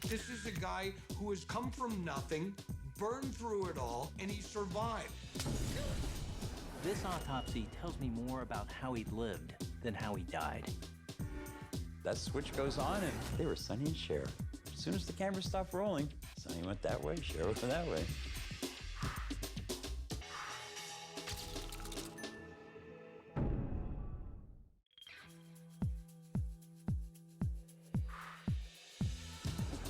This is a guy who has come from nothing, burned through it all, and he survived. This autopsy tells me more about how he lived than how he died. That switch goes on, and they were Sonny and Cher. As soon as the camera stopped rolling, Sonny went that way, Cher went that way.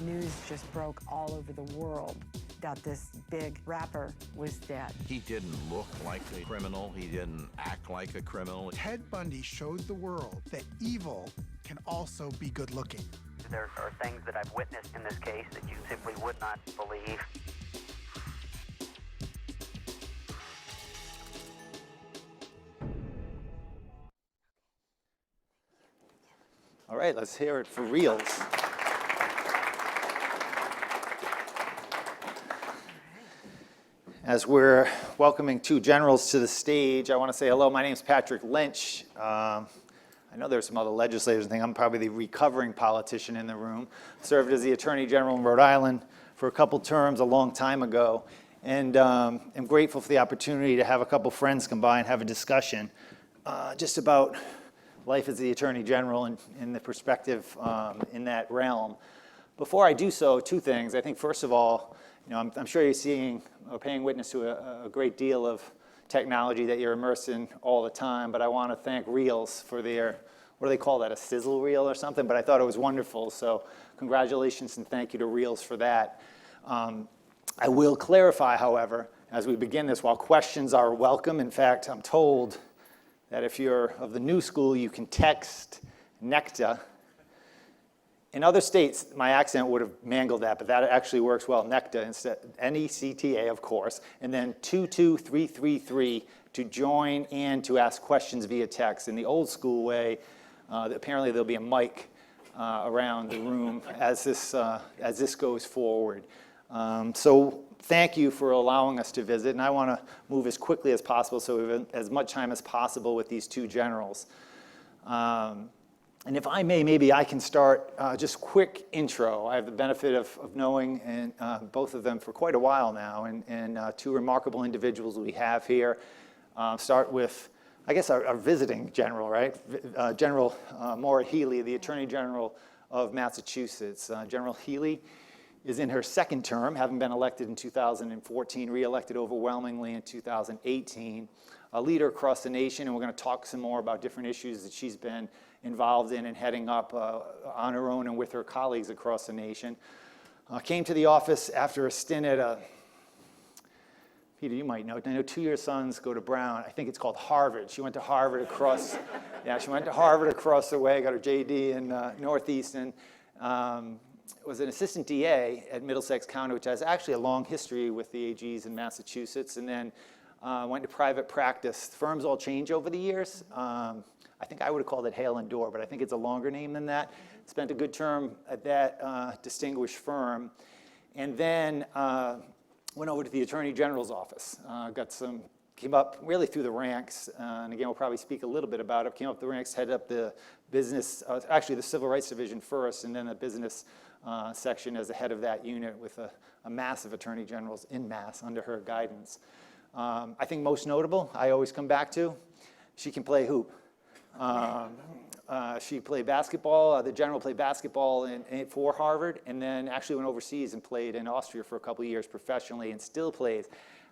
News just broke all over the world that this big rapper was dead. He didn't look like a criminal. He didn't act like a criminal. Ted Bundy showed the world that evil can also be good looking. There are things that I've witnessed in this case that you simply would not believe. All right, let's hear it for reals. As we're welcoming two generals to the stage, I want to say hello. My name is Patrick Lynch. I know there's some other legislators. I think I'm probably the recovering politician in the room. Served as the Attorney General in Rhode Island for a couple terms a long time ago. And I'm grateful for the opportunity to have a couple friends come by and have a discussion just about life as the Attorney General and the perspective in that realm. Before I do so, two things. I think first of all, I'm sure you're seeing or paying witness to a great deal of technology that you're immersed in all the time, but I want to thank Reels for their, what do they call that, a sizzle reel or something? But I thought it was wonderful, so congratulations and thank you to Reels for that. I will clarify, however, as we begin this, while questions are welcome, in fact, I'm told that if you're of the new school, you can text NECTA. In other states, my accent would have mangled that, but that actually works well. NECTA instead, NECTA, of course, and then 22333 to join and to ask questions via text. In the old school way, apparently there'll be a mic around the room as this goes forward. So thank you for allowing us to visit, and I want to move as quickly as possible so we have as much time as possible with these two generals. And if I may, maybe I can start just quick intro. I have the benefit of knowing both of them for quite a while now, and two remarkable individuals we have here. Start with, I guess, our visiting general, right? General Maura Healey, the Attorney General of Massachusetts. General Healey is in her second term, having been elected in 2014, re-elected overwhelmingly in 2018. A leader across the nation, and we're going to talk some more about different issues that she's been involved in and heading up on her own and with her colleagues across the nation. Came to the office after a stint at Peter, you might know, I know two of your sons go to Brown. I think it's called Harvard. She went to Harvard across, she went to Harvard across the way, got her JD in Northeastern. Was an assistant DA at Middlesex County, which has actually a long history with the AGs in Massachusetts, and then went to private practice. Firms all change over the years. I think I would have called it Hale and Dorr, but I think it's a longer name than that. Spent a good term at that distinguished firm. And then went over to the Attorney General's office. Came up really through the ranks, and again, we'll probably speak a little bit about it. Came up the ranks, headed up the business, actually the Civil Rights Division first, and then the business section as the head of that unit with a massive attorney generals in Mass under her guidance. I think most notable, I always come back to, she can play hoop. She played basketball, the general played basketball for Harvard, and then actually went overseas and played in Austria for a couple of years professionally and still plays.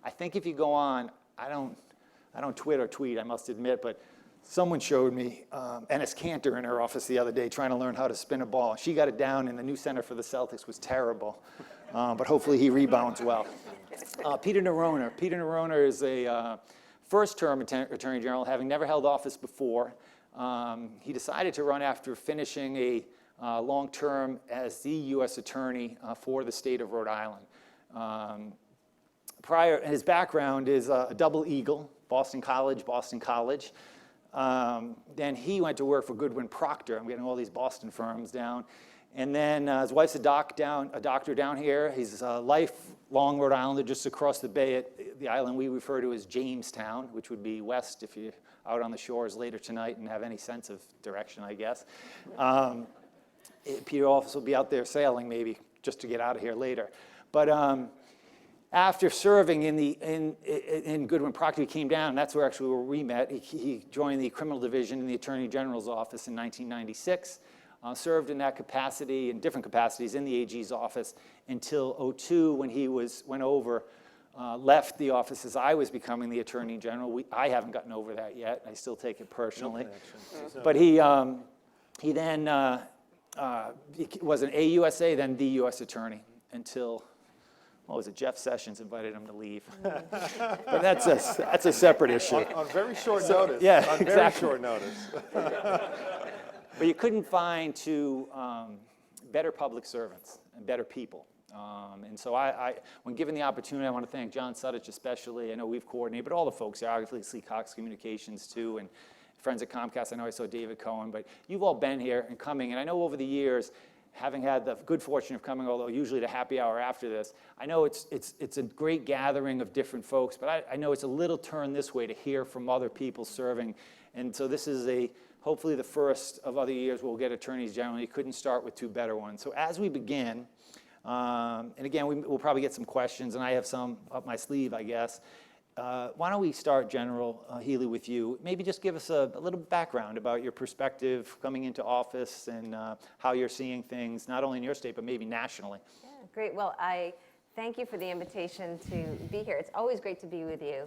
I think if you go on, I don't twit or tweet, I must admit, but someone showed me Enes Kanter in her office the other day trying to learn how to spin a ball. She got it down, and the new center for the Celtics was terrible, but hopefully he rebounds well. Peter Neroner. Peter Neroner is a first-term Attorney General, having never held office before. He decided to run after finishing a long term as the U.S. Attorney for the state of Rhode Island. His background is a double eagle, Boston College. Then he went to work for Goodwin Procter. I'm getting all these Boston firms down. And then his wife's a doctor down here. He's a lifelong Rhode Islander just across the bay at the island we refer to as Jamestown, which would be west if you're out on the shores later tonight and have any sense of direction, I guess. Peter also will be out there sailing maybe just to get out of here later. But after serving in Goodwin Procter, he came down, and that's where we met. He joined the criminal division in the Attorney General's office in 1996, served in that capacity, in different capacities in the AG's office until 2002 when he went over, left the office as I was becoming the Attorney General. I haven't gotten over that yet. I still take it personally. But he then was an AUSA, then the U.S. Attorney until, what was it, Jeff Sessions invited him to leave. But that's a separate issue. On very short notice. Yeah, on very short notice. But you couldn't find two better public servants and better people. And so when given the opportunity, I want to thank John Suttich especially. I know we've coordinated, but all the folks here, obviously Cox Communications too, and friends at Comcast. I know I saw David Cohen, but you've all been here and coming. And I know over the years, having had the good fortune of coming, although usually to happy hour after this, I know it's a great gathering of different folks, but I know it's a little turn this way to hear from other people serving. And so this is hopefully the first of other years we'll get attorneys general. You couldn't start with two better ones. So as we begin, and again, we'll probably get some questions, and I have some up my sleeve, I guess. Why don't we start, General Healy, with you? Maybe just give us a little background about your perspective coming into office and how you're seeing things, not only in your state, but maybe nationally. Yeah, great. Well, I thank you for the invitation to be here. It's always great to be with you.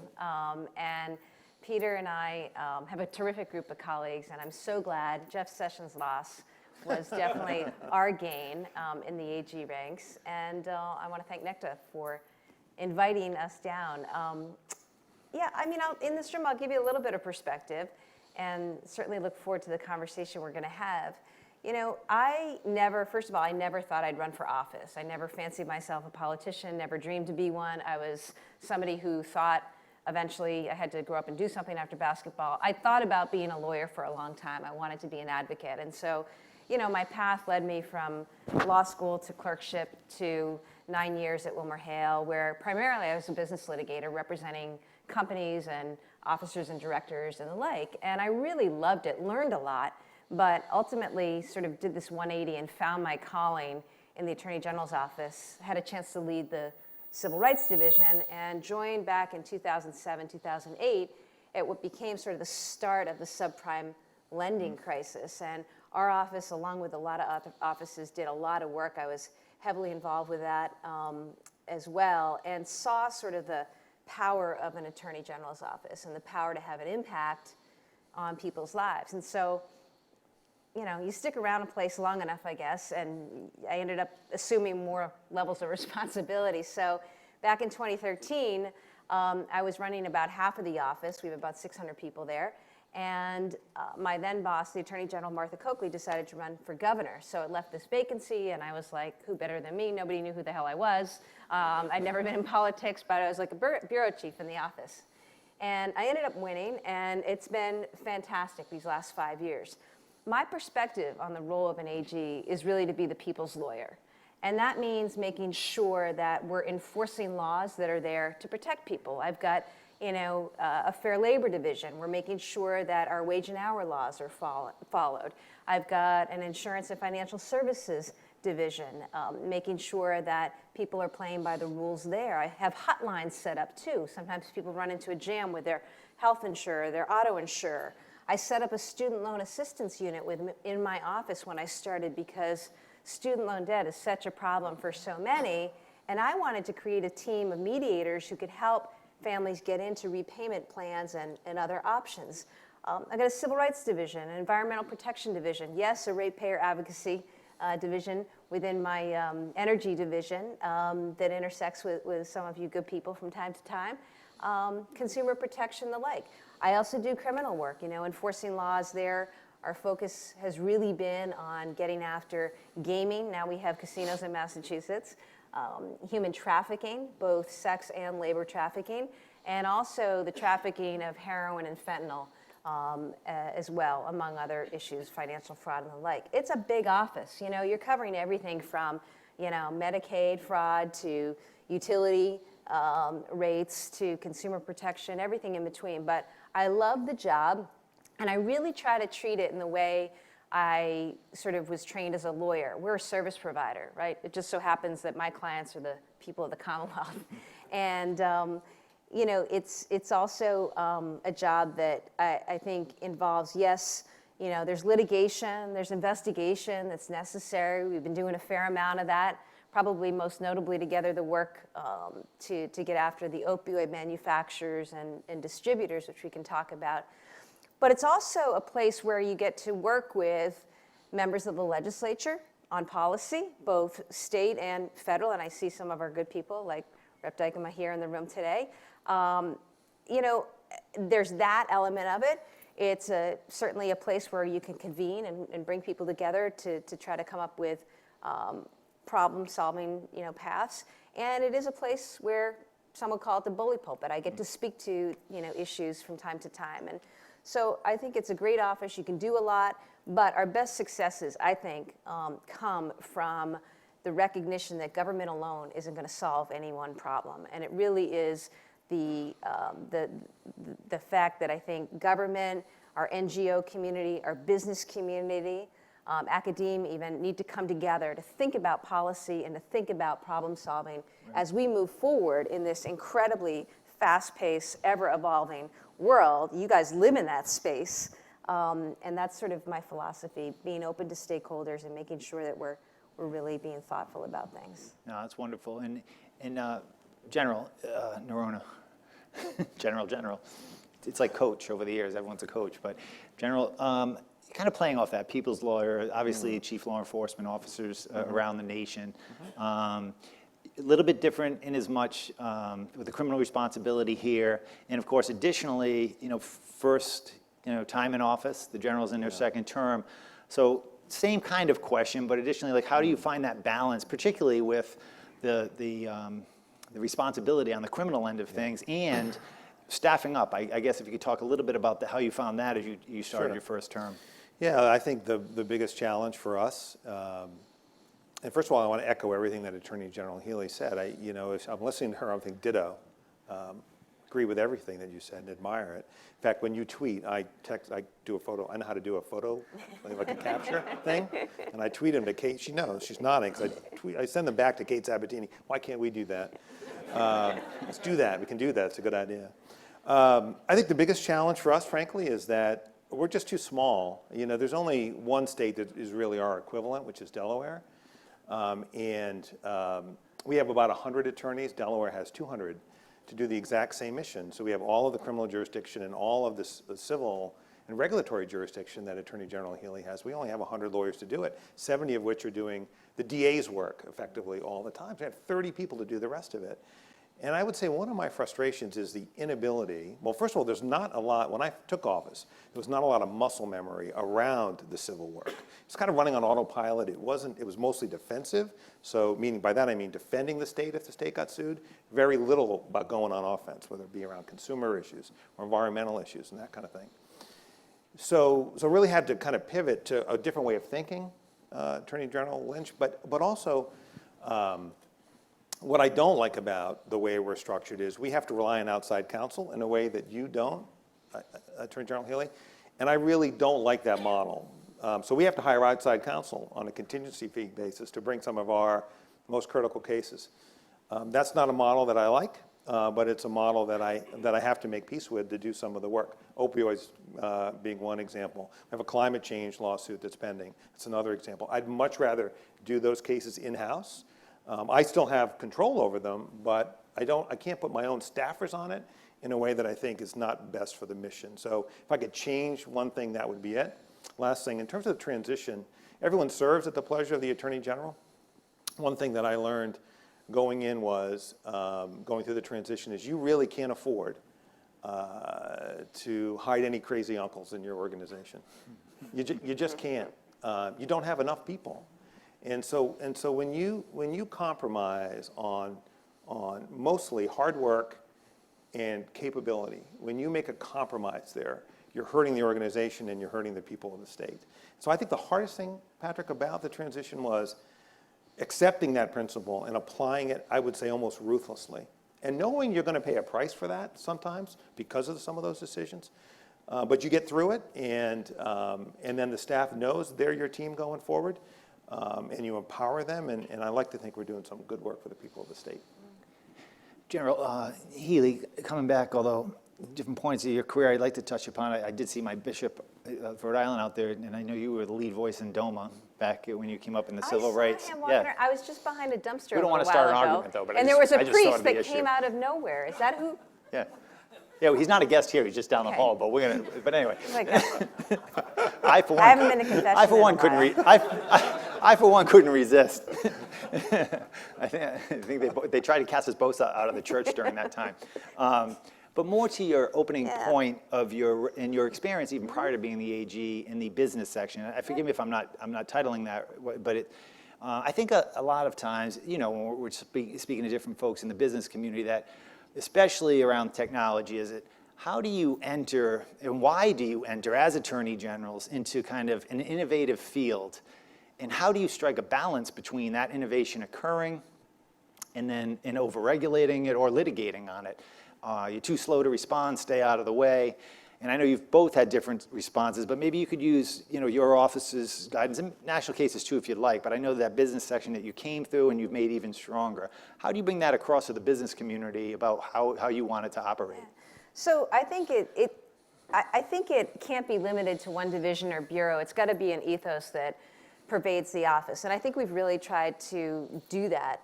And Peter and I have a terrific group of colleagues, and I'm so glad Jeff Sessions' loss was definitely our gain in the AG ranks. And I want to thank NECTA for inviting us down. Yeah, I mean, in this room, I'll give you a little bit of perspective and certainly look forward to the conversation we're going to have. You know, first of all, I never thought I'd run for office. I never fancied myself a politician, never dreamed to be one. I was somebody who thought eventually I had to grow up and do something after basketball. I thought about being a lawyer for a long time. I wanted to be an advocate. And so, you know, my path led me from law school to clerkship to 9 years at WilmerHale, where primarily I was a business litigator representing companies and officers and directors and the like. And I really loved it, learned a lot, but ultimately sort of did this 180 and found my calling in the Attorney General's office, had a chance to lead the Civil Rights Division, and joined back in 2007, 2008 at what became sort of the start of the subprime lending crisis. And our office, along with a lot of other offices, did a lot of work. I was heavily involved with that as well, and saw sort of the power of an Attorney General's office and the power to have an impact on people's lives. And so, you know, you stick around a place long enough, I guess, and I ended up assuming more levels of responsibility. So back in 2013, I was running about half of the office. We have about 600 people there. And my then boss, the Attorney General, Martha Coakley, decided to run for governor. So it left this vacancy, and I was like, who better than me? Nobody knew who the hell I was. I'd never been in politics, but I was like a bureau chief in the office. And I ended up winning, and it's been fantastic these last 5 years. My perspective on the role of an AG is really to be the people's lawyer. And that means making sure that we're enforcing laws that are there to protect people. I've got a fair labor division. We're making sure that our wage and hour laws are followed. I've got an insurance and financial services division, making sure that people are playing by the rules there. I have hotlines set up too. Sometimes people run into a jam with their health insurer, their auto insurer. I set up a student loan assistance unit in my office when I started because student loan debt is such a problem for so many, and I wanted to create a team of mediators who could help families get into repayment plans and other options. I got a civil rights division, an environmental protection division, yes, a ratepayer advocacy division within my energy division that intersects with some of you good people from time to time, consumer protection, the like. I also do criminal work, enforcing laws there. Our focus has really been on getting after gaming. Now we have casinos in Massachusetts. Human trafficking, both sex and labor trafficking, and also the trafficking of heroin and fentanyl as well, among other issues, financial fraud and the like. It's a big office. You're covering everything from, Medicaid fraud to utility rates to consumer protection, everything in between. But I love the job, and I really try to treat it in the way I sort of was trained as a lawyer. We're a service provider, right? It just so happens that my clients are the people of the Commonwealth. And, you know, it's also a job that I think involves, yes, you know, there's litigation, there's investigation that's necessary. We've been doing a fair amount of that, probably most notably together the work to get after the opioid manufacturers and distributors, which we can talk about. But it's also a place where you get to work with members of the legislature on policy, both state and federal, and I see some of our good people like Rep. Dykema here in the room today. You know, there's that element of it. It's certainly a place where you can convene and bring people together to try to come up with problem-solving, you know, paths. And it is a place where some would call it the bully pulpit. I get to speak to, you know, issues from time to time. And so I think it's a great office. You can do a lot, but our best successes, I think, come from the recognition that government alone isn't going to solve any one problem. And it really is the fact that I think government, our NGO community, our business community, academia even need to come together to think about policy and to think about problem solving as we move forward in this incredibly fast-paced, ever-evolving world. You guys live in that space, and that's sort of my philosophy, being open to stakeholders and making sure that we're really being thoughtful about things. No, that's wonderful. And General Noronha, General, it's like coach over the years. Everyone's a coach, but General, kind of playing off that, people's lawyer, obviously chief law enforcement officers around the nation. A little bit different in as much with the criminal responsibility here, and of course, additionally, you know, first, you know, time in office, the general's in their second term. So same kind of question, but additionally, like, how do you find that balance, particularly with the responsibility on the criminal end of things and staffing up? I guess if you could talk a little bit about how you found that as you started your first term. Yeah, I think the biggest challenge for us, and first of all, I want to echo everything that Attorney General Healy said. You know, if I'm listening to her, I think ditto. Agree with everything that you said and admire it. In fact, when you tweet, I do a photo. I know how to do a photo, like a capture thing, and I tweet them to Kate. She knows. She's nodding because I send them back to Kate Sabatini. Why can't we do that? Let's do that. We can do that. It's a good idea. I think the biggest challenge for us, frankly, is that we're just too small. You know, there's only one state that is really our equivalent, which is Delaware. We have about 100 attorneys. Delaware has 200 to do the exact same mission. So we have all of the criminal jurisdiction and all of the civil and regulatory jurisdiction that Attorney General Healy has. We only have 100 lawyers to do it, 70 of which are doing the DA's work effectively all the time. So we have 30 people to do the rest of it. And I would say one of my frustrations is the inability. Well, first of all, there's not a lot, when I took office, there was not a lot of muscle memory around the civil work. It's kind of running on autopilot. It was mostly defensive. So meaning by that I mean defending the state if the state got sued. Very little about going on offense, whether it be around consumer issues or environmental issues and that kind of thing. So really had to kind of pivot to a different way of thinking, Attorney General Lynch, but also, what I don't like about the way we're structured is we have to rely on outside counsel in a way that you don't, Attorney General Healy, and I really don't like that model. So we have to hire outside counsel on a contingency fee basis to bring some of our most critical cases. That's not a model that I like, but it's a model that I have to make peace with to do some of the work. Opioids being one example. I have a climate change lawsuit that's pending. It's another example. I'd much rather do those cases in-house. I still have control over them, but I can't put my own staffers on it in a way that I think is not best for the mission. So if I could change one thing, that would be it. Last thing, in terms of the transition, everyone serves at the pleasure of the Attorney General. One thing that I learned going in was, going through the transition, is you really can't afford to hide any crazy uncles in your organization. You just can't. You don't have enough people. And so when you compromise on mostly hard work and capability, when you make a compromise there, you're hurting the organization and you're hurting the people of the state. So I think the hardest thing, Patrick, about the transition was accepting that principle and applying it, I would say, almost ruthlessly. And knowing you're going to pay a price for that sometimes because of some of those decisions, But you get through it, and then the staff knows they're your team going forward, and you empower them, and I like to think we're doing some good work for the people of the state. General Healy, coming back, although different points of your career I'd like to touch upon. I did see my bishop of Rhode Island out there, and I know you were the lead voice in DOMA back when you came up in the civil rights. Him walking around. I was just behind a dumpster We don't want to start an argument, though, but and there was a I just priest thought of the that issue. came out of nowhere. Is that who? Yeah. Yeah, well, he's not a guest here, he's just down the hall, but we're gonna, but anyway. Like, I, for one, I haven't been to confession I, for in one, a couldn't while. I, for one, couldn't resist. I think they tried to cast us both out of the church during that time. But more to your opening point of your experience, even prior to being the AG in the business section. Forgive me if I'm not titling that, but I think a lot of times, when we're speaking to different folks in the business community, that especially around technology, how do you enter and why do you enter as attorney generals into kind of an innovative field? And how do you strike a balance between that innovation occurring and then over-regulating it or litigating on it? You're too slow to respond, stay out of the way. And I know you've both had different responses, but maybe you could use your office's guidance, and national cases too if you'd like, but I know that business section that you came through and you've made even stronger. How do you bring that across to the business community about how you want it to operate? So I think I think it can't be limited to one division or bureau. It's got to be an ethos that pervades the office. And I think we've really tried to do that.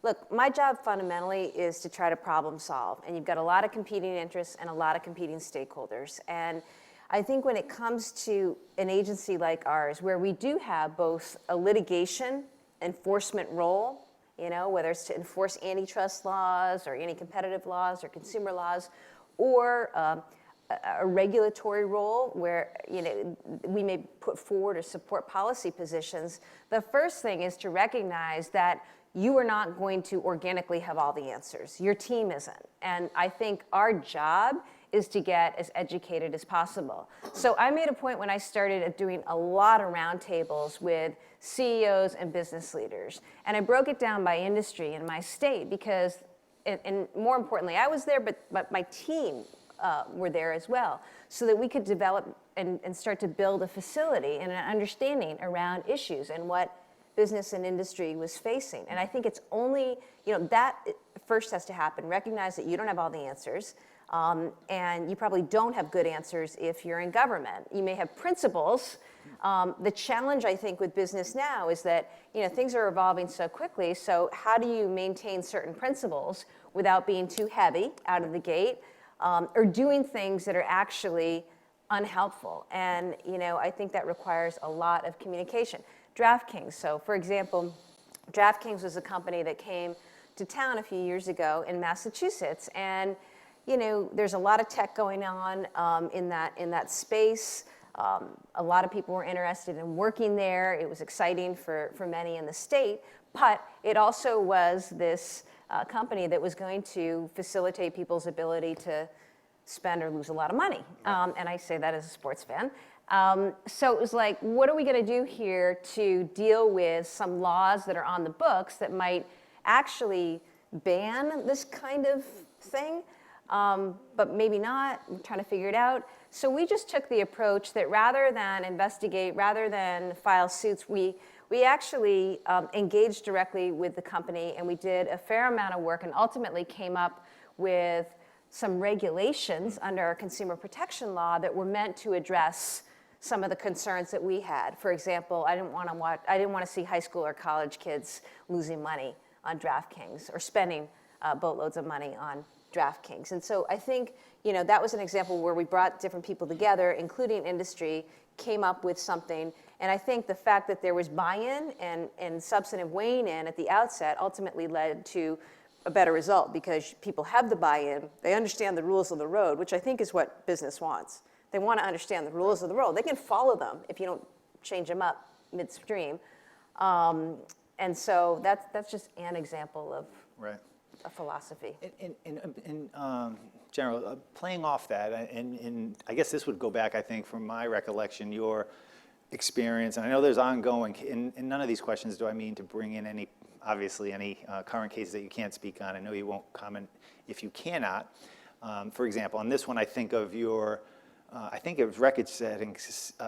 Look, my job fundamentally is to try to problem solve. And you've got a lot of competing interests and a lot of competing stakeholders. And I think when it comes to an agency like ours, where we do have both a litigation enforcement role, whether it's to enforce antitrust laws or anti-competitive laws or consumer laws, or a regulatory role where we may put forward or support policy positions, the first thing is to recognize that you are not going to organically have all the answers. Your team isn't. And I think our job is to get as educated as possible. So I made a point when I started of doing a lot of roundtables with CEOs and business leaders. And I broke it down by industry in my state because, and more importantly, I was there, but my team were there as well, so that we could develop and start to build a facility and an understanding around issues and what business and industry was facing. And I think it's only, that first has to happen. Recognize that you don't have all the answers, and you probably don't have good answers if you're in government. You may have principles. The challenge, I think, with business now is that, things are evolving so quickly, so how do you maintain certain principles without being too heavy out of the gate, or doing things that are actually unhelpful? And, I think that requires a lot of communication. DraftKings. So, for example, DraftKings was a company that came to town a few years ago in Massachusetts, and there's a lot of tech going on in that space. A lot of people were interested in working there. It was exciting for many in the state, but it also was this company that was going to facilitate people's ability to spend or lose a lot of money. And I say that as a sports fan. So it was like, what are we going to do here to deal with some laws that are on the books that might actually ban this kind of thing, but maybe not? We're trying to figure it out. So we just took the approach that rather than investigate, rather than file suits, we actually engaged directly with the company, and we did a fair amount of work and ultimately came up with some regulations under our consumer protection law that were meant to address some of the concerns that we had. For example, I didn't want to see high school or college kids losing money on DraftKings or spending boatloads of money on DraftKings. And so I think that was an example where we brought different people together, including industry, came up with something. And I think the fact that there was buy-in and substantive weighing in at the outset ultimately led to a better result, because people have the buy-in, they understand the rules of the road, which I think is what business wants. They want to understand the rules of the road. They can follow them if you don't change them up midstream. And so that's just an example of a philosophy. And General, playing off that, and I guess this would go back, I think, from my recollection, your experience, and I know there's ongoing, in none of these questions do I mean to bring in any current cases that you can't speak on. I know you won't comment if you cannot. For example, on this one, I think of your I think it was record-setting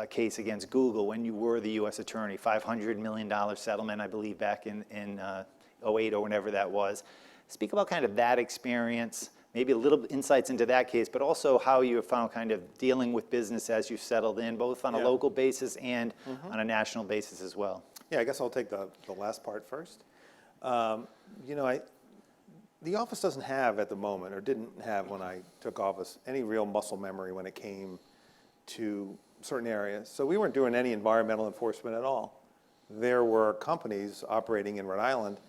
case against Google when you were the U.S. attorney, $500 million settlement, I believe, back in '08 or whenever that was. Speak about kind of that experience, maybe a little insights into that case, but also how you have found kind of dealing with business as you've settled in, both on a local basis and on a national basis as well. Yeah, I guess I'll take the last part first. You know, the office doesn't have at the moment, or didn't have when I took office, any real muscle memory when it came to certain areas. So we weren't doing any environmental enforcement at all. There were companies operating in Rhode Island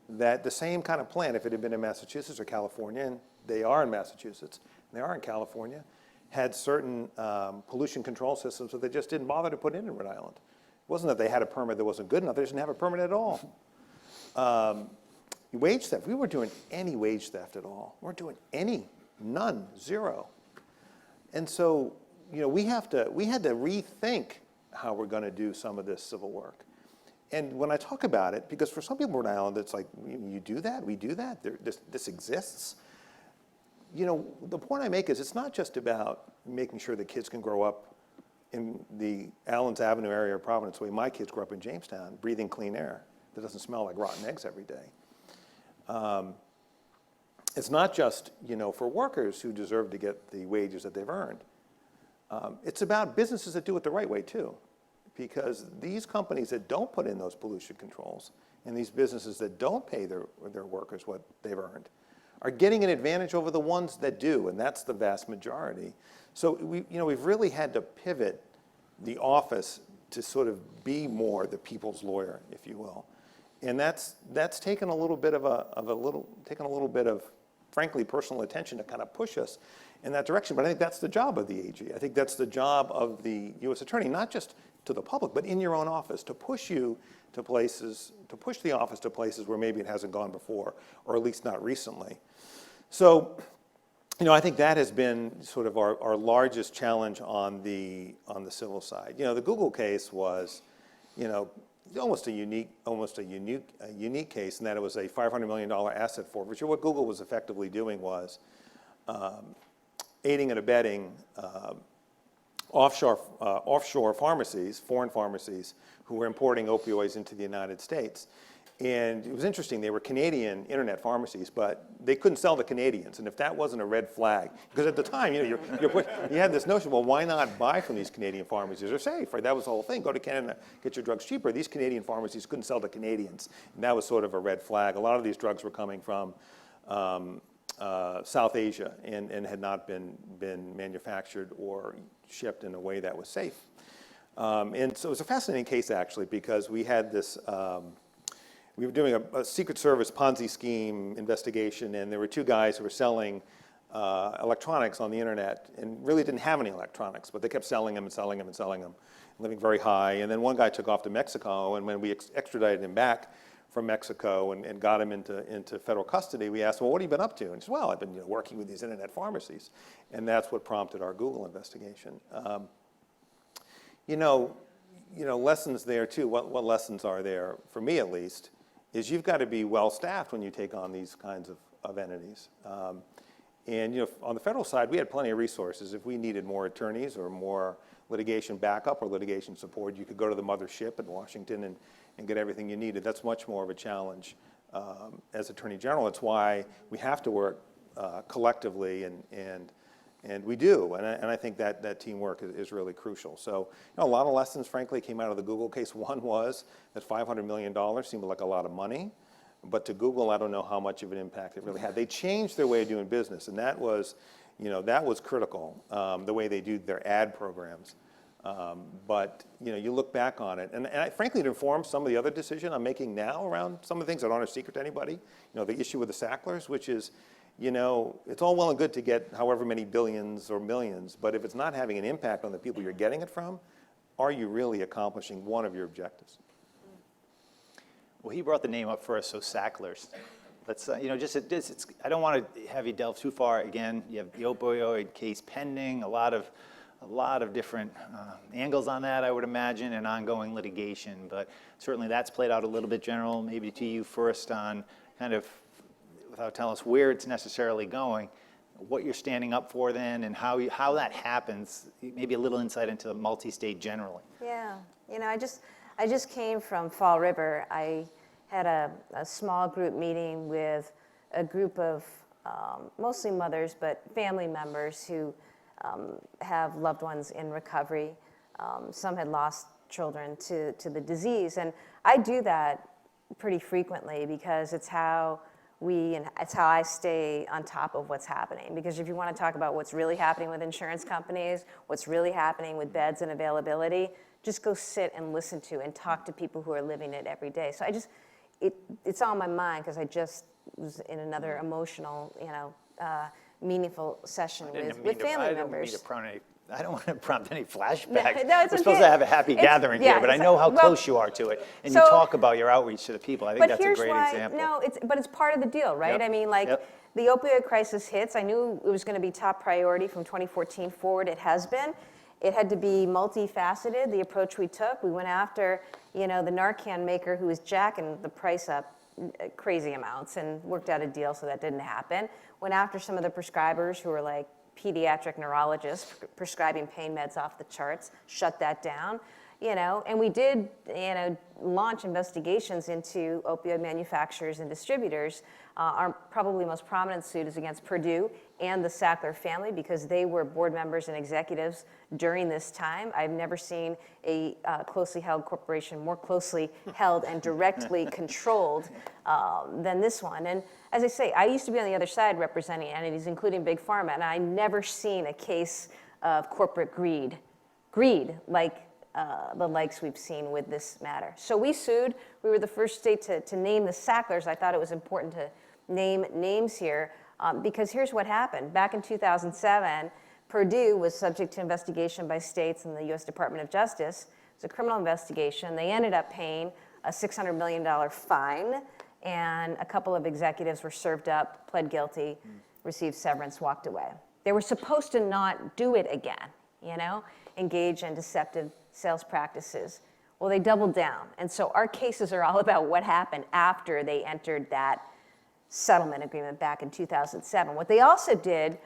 that the same kind of plan, if it had been in Massachusetts or California, and they are in Massachusetts, and they are in California, had certain pollution control systems that they just didn't bother to put in Rhode Island. It wasn't that they had a permit that wasn't good enough, they just didn't have a permit at all. Wage theft, we weren't doing any wage theft at all. We weren't doing any, none, zero. And so, you know, we had to rethink how we're gonna do some of this civil work. And when I talk about it, because for some people in Rhode Island, it's like, you do that, we do that, this exists. You know, the point I make is it's not just about making sure that kids can grow up in the Allens Avenue area of Providence, the way my kids grew up in Jamestown, breathing clean air that doesn't smell like rotten eggs every day. It's not just, you know, for workers who deserve to get the wages that they've earned. It's about businesses that do it the right way too, because these companies that don't put in those pollution controls and these businesses that don't pay their workers what they've earned are getting an advantage over the ones that do, and that's the vast majority. So we've really had to pivot the office to sort of be more the people's lawyer, if you will. And that's taken a little bit of frankly, personal attention to kind of push us in that direction. But I think that's the job of the AG. I think that's the job of the U.S. Attorney, not just to the public, but in your own office, to push you to places, to push the office to places where maybe it hasn't gone before, or at least not recently. So, you know, I think that has been sort of our largest challenge on the civil side. You know, the Google case was, you know, almost a unique case in that it was a $500 million asset forfeiture. What Google was effectively doing was aiding and abetting offshore pharmacies, foreign pharmacies, who were importing opioids into the United States. And it was interesting, they were Canadian internet pharmacies, but they couldn't sell to Canadians. And if that wasn't a red flag, because at the time, you know, you had this notion, well, why not buy from these Canadian pharmacies? They're safe, right? That was the whole thing. Go to Canada, get your drugs cheaper. These Canadian pharmacies couldn't sell to Canadians. And that was sort of a red flag. A lot of these drugs were coming from South Asia and had not been manufactured or shipped in a way that was safe. And so it was a fascinating case, actually, because we had this, we were doing a Secret Service Ponzi scheme investigation, and there were two guys who were selling electronics on the internet and really didn't have any electronics, but they kept selling them and selling them and selling them, living very high. And then one guy took off to Mexico, and when we extradited him back from Mexico and got him into federal custody, we asked, well, what have you been up to? And he said, well, I've been working with these internet pharmacies. And that's what prompted our Google investigation. Lessons there too, what lessons are there, for me at least, is you've got to be well-staffed when you take on these kinds of entities. And on the federal side, we had plenty of resources. If we needed more attorneys or more litigation backup or litigation support, you could go to the mothership in Washington and get everything you needed. That's much more of a challenge as Attorney General. It's why we have to work collectively, and we do. And I think that teamwork is really crucial. So a lot of lessons, frankly, came out of the Google case. One was that $500 million seemed like a lot of money. But to Google, I don't know how much of an impact it really had. They changed their way of doing business, and that was critical, the way they do their ad programs. But you look back on it, and frankly, it informs some of the other decision I'm making now around some of the things that aren't a secret to anybody. The issue with the Sacklers, which is, it's all well and good to get however many billions or millions, but if it's not having an impact on the people you're getting it from, are you really accomplishing one of your objectives? Well, he brought the name up first, so Sacklers. Let's, I don't want to have you delve too far. Again, you have the opioid case pending, a lot of different angles on that, I would imagine, and ongoing litigation. But certainly that's played out a little bit. General, maybe to you first on kind of, without telling us where it's necessarily going, what you're standing up for then, and how that happens, maybe a little insight into the multi-state generally. Yeah, I just came from Fall River. I had a small group meeting with a group of mostly mothers, but family members who have loved ones in recovery. Some had lost children to the disease, and I do that pretty frequently because it's how I stay on top of what's happening. Because if you want to talk about what's really happening with insurance companies, what's really happening with beds and availability, just go sit and listen to and talk to people who are living it every day. So it's on my mind because I just was in another emotional, meaningful session with family members. I don't want to prompt any flashbacks. No, it's We're supposed to have a happy gathering here, but I know how close you are to it, and you talk about your outreach to the people. I think that's a great example. No, but it's part of the deal, right? Yep. I mean, the opioid crisis hits. I knew it was going to be top priority from 2014 forward. It has been. It had to be multifaceted, the approach we took. We went after, the Narcan maker who was jacking the price up crazy amounts and worked out a deal so that didn't happen. Went after some of the prescribers who were like pediatric neurologists prescribing pain meds off the charts, shut that down, and we did, launch investigations into opioid manufacturers and distributors. Our probably most prominent suit is against Purdue and the Sackler family because they were board members and executives during this time. I've never seen a closely held corporation more closely held and directly controlled than this one. And as I say, I used to be on the other side representing entities, including Big Pharma, and I never seen a case of corporate greed like the likes we've seen with this matter. So we sued. We were the first state to name the Sacklers. I thought it was important to name names here because here's what happened. Back in 2007, Purdue was subject to investigation by states and the U.S. Department of Justice. It was a criminal investigation. They ended up paying a $600 million fine, and a couple of executives were served up, pled guilty, received severance, walked away. They were supposed to not do it again, engage in deceptive sales practices. Well, they doubled down. And so our cases are all about what happened after they entered that settlement agreement back in 2007. What they also did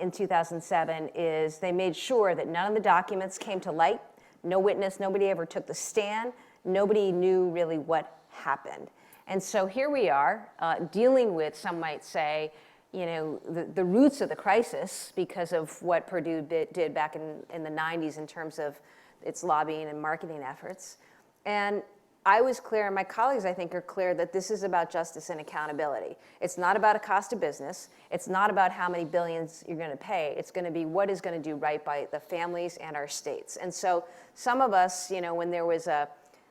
in 2007 is they made sure that none of the documents came to light, no witness, nobody ever took the stand, nobody knew really what happened. And so here we are dealing with, some might say, the roots of the crisis because of what Purdue did back in the 90s in terms of its lobbying and marketing efforts. And I was clear, and my colleagues, I think, are clear that this is about justice and accountability. It's not about a cost of business. It's not about how many billions you're going to pay. It's going to be what is going to do right by the families and our states. And so some of us, when there was a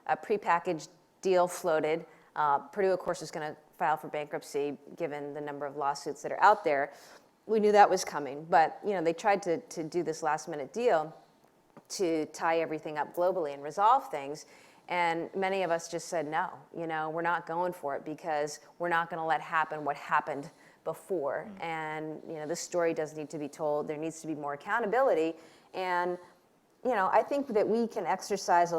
prepackaged deal floated, Purdue, of course, is going to file for bankruptcy given the number of lawsuits that are out there. We knew that was coming, but they tried to do this last-minute deal to tie everything up globally and resolve things. And many of us just said, no, we're not going for it because we're not going to let happen what happened before. And, this story does need to be told. There needs to be more accountability. And, I think that we can exercise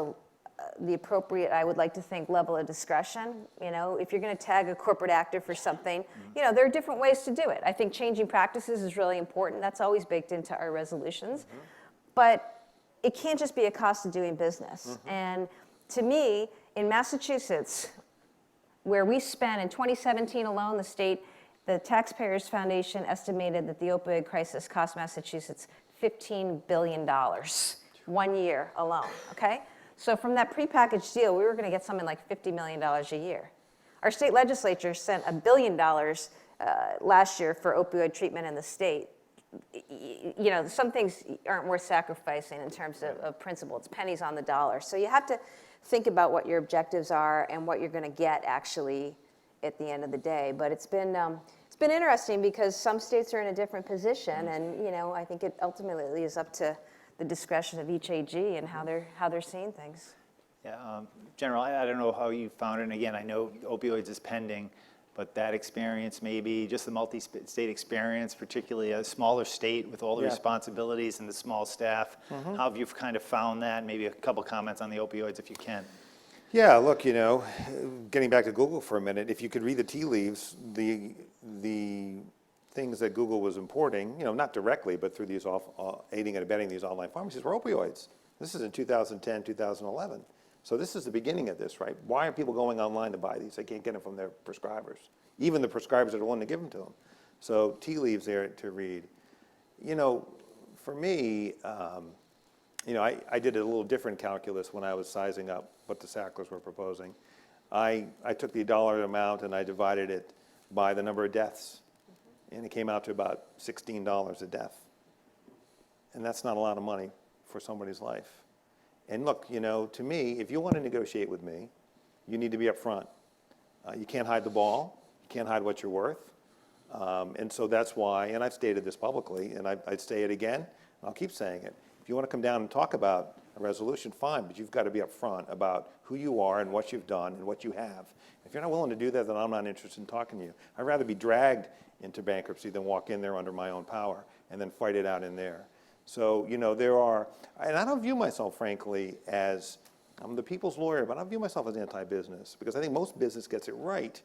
the appropriate, I would like to think, level of discretion. If you're going to tag a corporate actor for something, there are different ways to do it. I think changing practices is really important. That's always baked into our resolutions. But it can't just be a cost of doing business. And to me, in Massachusetts, where we spent in 2017 alone, the Taxpayers Foundation estimated that the opioid crisis cost Massachusetts $15 billion 1 year alone, okay? So from that prepackaged deal, we were going to get something like $50 million a year. Our state legislature sent $1 billion last year for opioid treatment in the state. Some things aren't worth sacrificing in terms of principle. It's pennies on the dollar. So you have to think about what your objectives are and what you're going to get actually at the end of the day. But it's been interesting because some states are in a different position, and I think it ultimately is up to the discretion of each AG and how they're seeing things. Yeah, General, I don't know how you found it. And again, I know opioids is pending, but that experience, maybe just the multi-state experience, particularly a smaller state with all the responsibilities and the small staff, how have you kind of found that? Maybe a couple comments on the opioids if you can. Yeah, look, getting back to Google for a minute, if you could read the tea leaves, the things that Google was importing, not directly, but through these aiding and abetting these online pharmacies, were opioids. This is in 2010, 2011. So this is the beginning of this, right? Why are people going online to buy these? They can't get them from their prescribers, even the prescribers that are willing to give them to them. So tea leaves there to read. For me, I did a little different calculus when I was sizing up what the Sacklers were proposing. I took the dollar amount and I divided it by the number of deaths. And it came out to about $16 a death. And that's not a lot of money for somebody's life. And look, to me, if you want to negotiate with me, you need to be upfront. You can't hide the ball. You can't hide what you're worth. And so that's why, and I've stated this publicly, and I'd say it again, and I'll keep saying it. If you want to come down and talk about a resolution, fine, but you've got to be upfront about who you are and what you've done and what you have. If you're not willing to do that, then I'm not interested in talking to you. I'd rather be dragged into bankruptcy than walk in there under my own power and then fight it out in there. So, there are, and I don't view myself, frankly, as, I'm the people's lawyer, but I don't view myself as anti-business, because I think most business gets it right.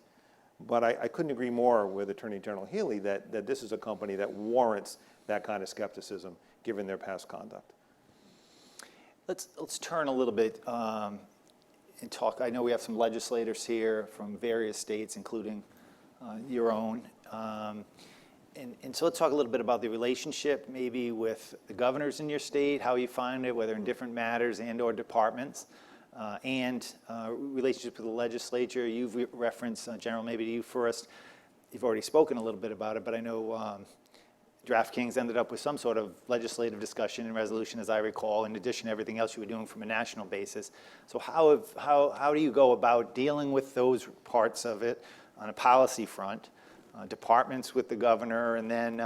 But I couldn't agree more with Attorney General Healy that this is a company that warrants that kind of skepticism, given their past conduct. Let's turn a little bit and talk. I know we have some legislators here from various states, including your own. And so let's talk a little bit about the relationship maybe with the governors in your state, how you find it, whether in different matters and or departments, and relationship with the legislature. You've referenced, General, maybe to you first. You've already spoken a little bit about it, but I know DraftKings ended up with some sort of legislative discussion and resolution, as I recall, in addition to everything else you were doing from a national basis. So how do you go about dealing with those parts of it on a policy front, departments with the governor, and then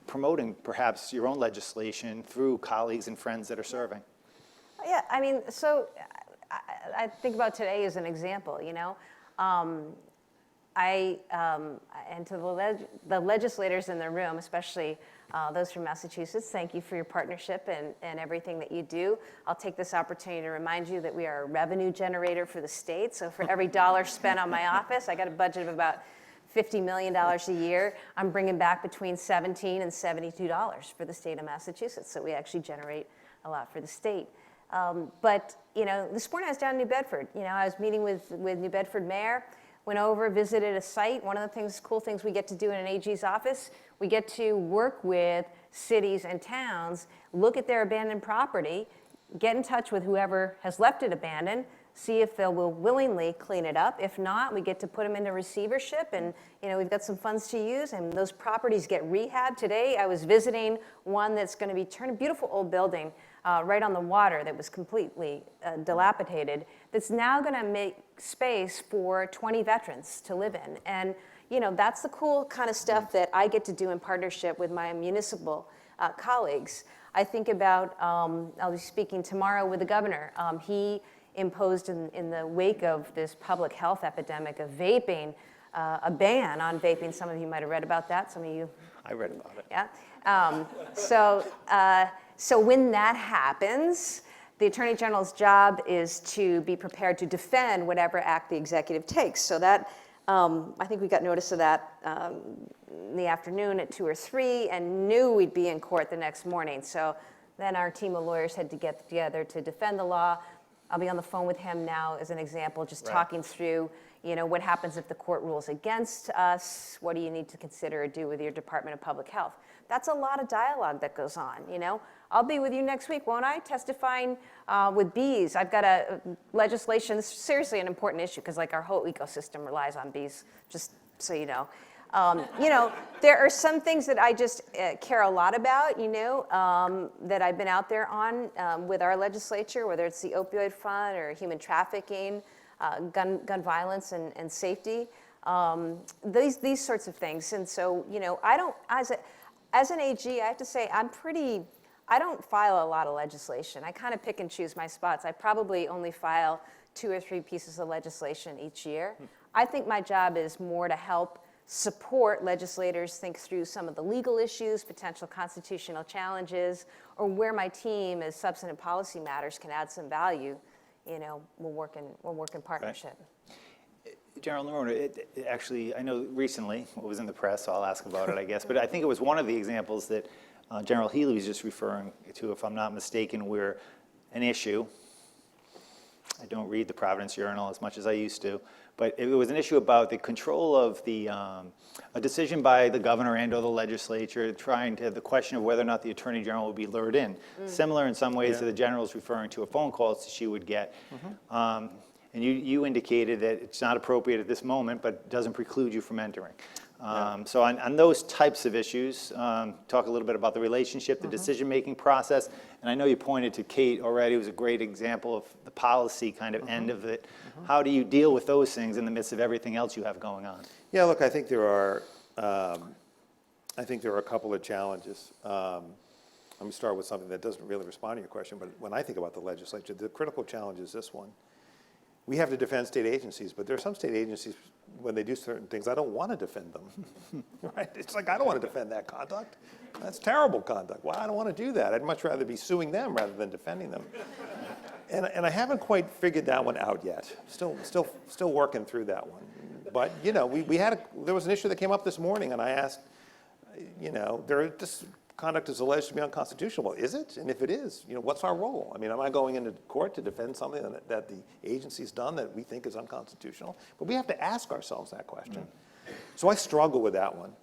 promoting perhaps your own legislation through colleagues and friends that are serving? Yeah, I mean, so I think about today as an example, and to the legislators in the room, especially those from Massachusetts, thank you for your partnership and everything that you do. I'll take this opportunity to remind you that we are a revenue generator for the state. So for every dollar spent on my office, I got a budget of about $50 million a year. I'm bringing back between $17 and $72 for the state of Massachusetts. So we actually generate a lot for the state. But this morning I was down in New Bedford. I was meeting with New Bedford Mayor. Went over, visited a site. One of the cool things we get to do in an AG's office, we get to work with cities and towns, look at their abandoned property, get in touch with whoever has left it abandoned, see if they will willingly clean it up. If not, we get to put them into receivership, and we've got some funds to use, and those properties get rehabbed. Today, I was visiting one that's going to be turned a beautiful old building right on the water that was completely dilapidated, that's now going to make space for 20 veterans to live in. And that's the cool kind of stuff that I get to do in partnership with my municipal colleagues. I think about, I'll be speaking tomorrow with the governor. He imposed in the wake of this public health epidemic of vaping, a ban on vaping. Some of you might have read about that. Some of you. I read about it. Yeah. So when that happens, the Attorney General's job is to be prepared to defend whatever act the executive takes. So that, I think we got notice of that in the afternoon at 2 or 3 and knew we'd be in court the next morning. So then our team of lawyers had to get together to defend the law. I'll be on the phone with him now as an example, just talking through, what happens if the court rules against us? What do you need to consider or do with your Department of Public Health? That's a lot of dialogue that goes on, I'll be with you next week, won't I? Testifying with bees. I've got a legislation, this is seriously an important issue because our whole ecosystem relies on bees, just so you know. There are some things that I just care a lot about, that I've been out there on with our legislature, whether it's the opioid fund or human trafficking, gun violence and safety, these sorts of things. And so, I don't, as an AG, I have to say, I don't file a lot of legislation. I kind of pick and choose my spots. I probably only file 2 or 3 pieces of legislation each year. I think my job is more to help support legislators think through some of the legal issues, potential constitutional challenges, or where my team as substantive policy matters can add some value. We'll work in partnership. Right. General Norona, actually, I know recently, what was in the press, so I'll ask about it, I guess, but I think it was one of the examples that General Healy was just referring to, if I'm not mistaken, where an issue, I don't read the Providence Journal as much as I used to, but it was an issue about the control of a decision by the governor and or the legislature trying to, the question of whether or not the Attorney General would be lured in. Similar in some ways to the General's referring to a phone calls she would get. And you indicated that it's not appropriate at this moment, but doesn't preclude you from entering. So on those types of issues, talk a little bit about the relationship, the decision-making process. And I know you pointed to Kate already. It was a great example of the policy kind of end of it. How do you deal with those things in the midst of everything else you have going on? Yeah, look, I think there are a couple of challenges. Let me start with something that doesn't really respond to your question, but when I think about the legislature, the critical challenge is this one. We have to defend state agencies, but there are some state agencies, when they do certain things, I don't want to defend them, right? It's like, I don't want to defend that conduct. That's terrible conduct. Well, I don't want to do that. I'd much rather be suing them rather than defending them. And I haven't quite figured that one out yet. Still working through that one. But, you know, there was an issue that came up this morning, and I asked, you know, this conduct is alleged to be unconstitutional. Well, is it? And if it is, you know, what's our role? I mean, am I going into court to defend something that the agency's done that we think is unconstitutional? But we have to ask ourselves that question. So I struggle with that one.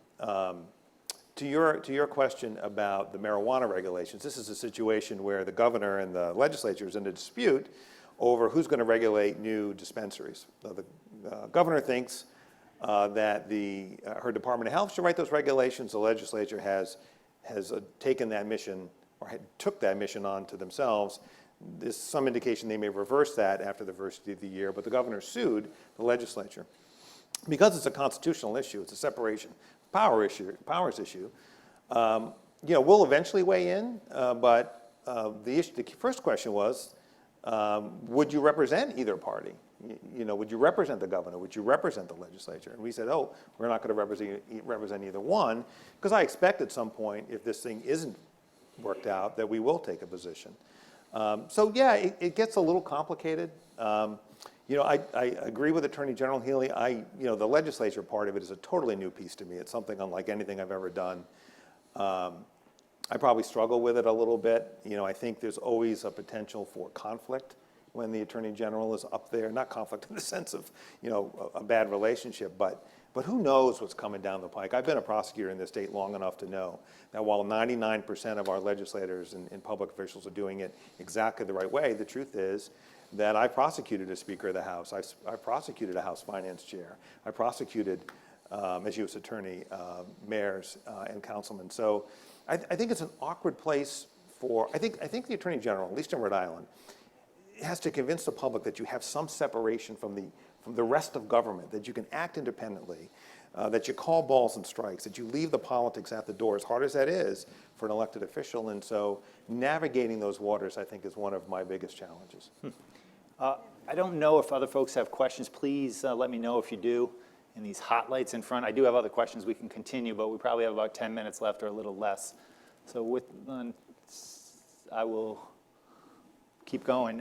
To your question about the marijuana regulations, this is a situation where the governor and the legislature is in a dispute over who's going to regulate new dispensaries. The governor thinks that her Department of Health should write those regulations. The legislature has taken that mission, or took that mission on to themselves. There's some indication they may reverse that after the first of the year, but the governor sued the legislature. Because it's a constitutional issue, it's a separation powers issue, you know, we'll eventually weigh in, but the first question was, would you represent either party? You know, would you represent the governor? Would you represent the legislature? And we said, oh, we're not going to represent either one, because I expect at some point, if this thing isn't worked out, that we will take a position. So yeah, it gets a little complicated. You know, I agree with Attorney General Healy. You know, the legislature part of it is a totally new piece to me. It's something unlike anything I've ever done. I probably struggle with it a little bit. You know, I think there's always a potential for conflict when the Attorney General is up there. Not conflict in the sense of, you know, a bad relationship, but who knows what's coming down the pike. I've been a prosecutor in this state long enough to know that while 99% of our legislators and public officials are doing it exactly the right way, the truth is that I prosecuted a Speaker of the House. I prosecuted a House Finance Chair. I prosecuted, as U.S. Attorney, mayors and councilmen. So I think it's an awkward place for, I think the Attorney General, at least in Rhode Island, has to convince the public that you have some separation from the rest of government, that you can act independently, that you call balls and strikes, that you leave the politics at the door, as hard as that is for an elected official. And so navigating those waters, I think, is one of my biggest challenges. I don't know if other folks have questions. Please let me know if you do. And these hot lights in front, I do have other questions we can continue, but we probably have about 10 minutes left or a little less. So with I will keep going.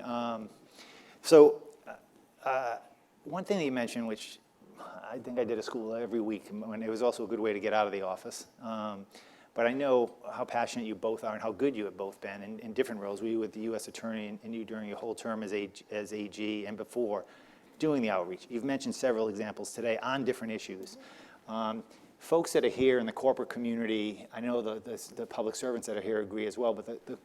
One thing that you mentioned, which I think I did at school every week, and it was also a good way to get out of the office. But I know how passionate you both are and how good you have both been in different roles. You with the U.S. Attorney and you during your whole term as AG and before doing the outreach. You've mentioned several examples today on different issues. Folks that are here in the corporate community, I know the public servants that are here agree as well, but the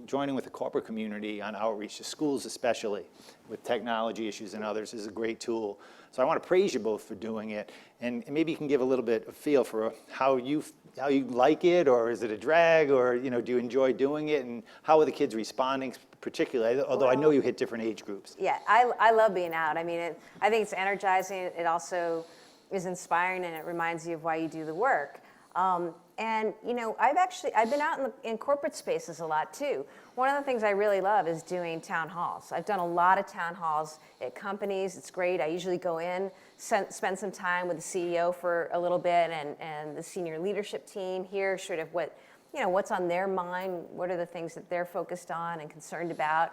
joining with the corporate community on outreach to schools especially with technology issues and others is a great tool. So I want to praise you both for doing it, and maybe you can give a little bit of feel for how you like it, or is it a drag, or do you enjoy doing it, and how are the kids responding particularly, although I know you hit different age groups. Yeah, I love being out. I mean, I think it's energizing. It also is inspiring, and it reminds you of why you do the work. And I've been out in corporate spaces a lot too. One of the things I really love is doing town halls. I've done a lot of town halls at companies. It's great. I usually go in, spend some time with the CEO for a little bit, and the senior leadership team, hear sort of what's on their mind, what are the things that they're focused on and concerned about,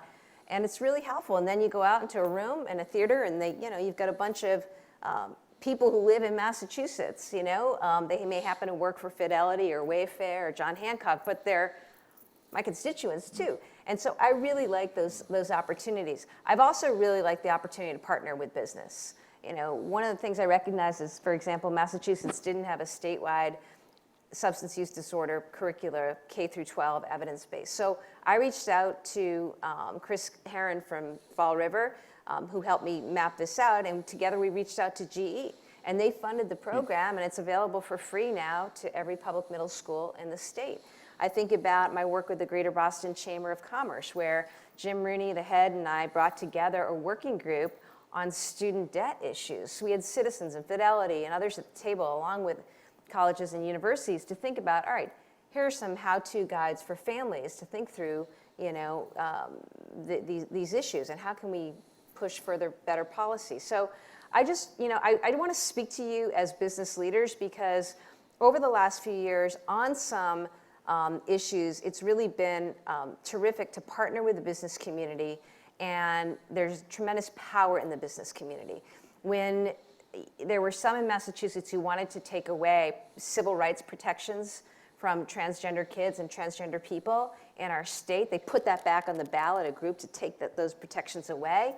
and it's really helpful. And then you go out into a room in a theater, and you've got a bunch of people who live in Massachusetts, you know, they may happen to work for Fidelity or Wayfair or John Hancock, but they're my constituents too. And so I really like those opportunities. I've also really liked the opportunity to partner with business. You know, one of the things I recognize is, for example, Massachusetts didn't have a statewide substance use disorder curricula K through 12 evidence-based. So I reached out to Chris Herron from Fall River, who helped me map this out, and together we reached out to GE. And they funded the program, and it's available for free now to every public middle school in the state. I think about my work with the Greater Boston Chamber of Commerce, where Jim Rooney, the head, and I brought together a working group on student debt issues. So we had citizens and Fidelity and others at the table, along with colleges and universities, to think about, all right, here are some how-to guides for families to think through, you know, these issues, and how can we push further better policy. So I just, you know, I want to speak to you as business leaders, because over the last few years on some issues, it's really been terrific to partner with the business community, and there's tremendous power in the business community. When there were some in Massachusetts who wanted to take away civil rights protections from transgender kids and transgender people in our state, they put that back on the ballot, a group to take those protections away.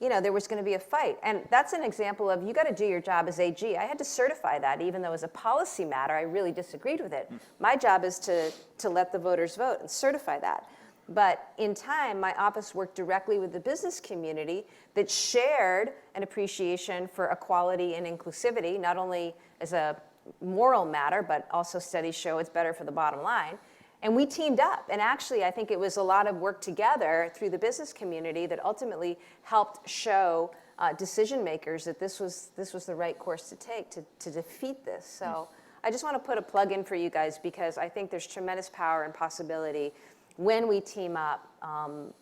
You know, there was going to be a fight. And that's an example of, you got to do your job as AG. I had to certify that, even though as a policy matter, I really disagreed with it. My job is to let the voters vote and certify that. But in time, my office worked directly with the business community that shared an appreciation for equality and inclusivity, not only as a moral matter, but also studies show it's better for the bottom line. And we teamed up. And actually, I think it was a lot of work together through the business community that ultimately helped show decision makers that this was the right course to take to defeat this. So I just want to put a plug in for you guys, because I think there's tremendous power and possibility when we team up on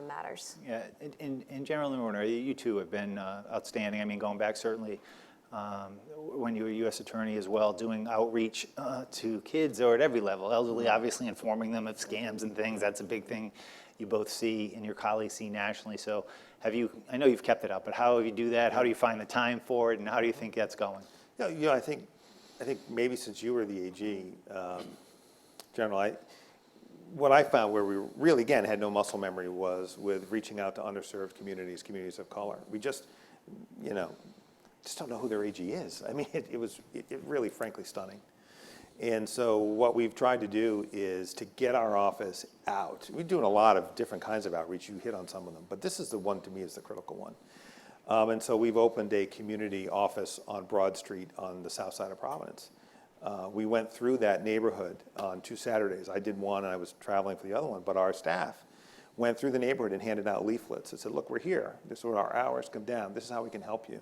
matters. Yeah, in General Warner, you two have been outstanding. I mean, going back certainly when you were U.S. Attorney as well, doing outreach to kids or at every level, elderly, obviously informing them of scams and things. That's a big thing you both see and your colleagues see nationally. So have you, I know you've kept it up, but how do you do that? How do you find the time for it, and how do you think that's going? I think maybe since you were the AG, General, what I found where we really, again, had no muscle memory was with reaching out to underserved communities, communities of color. We just, you know, just don't know who their AG is. I mean, it was really, frankly, stunning. And so what we've tried to do is to get our office out. We're doing a lot of different kinds of outreach. You hit on some of them, but this is the one, to me, is the critical one. And so we've opened a community office on Broad Street on the south side of Providence. We went through that neighborhood on 2 Saturdays. I did one, and I was traveling for the other one, but our staff went through the neighborhood and handed out leaflets and said, look, we're here. This is where our hours come down. This is how we can help you.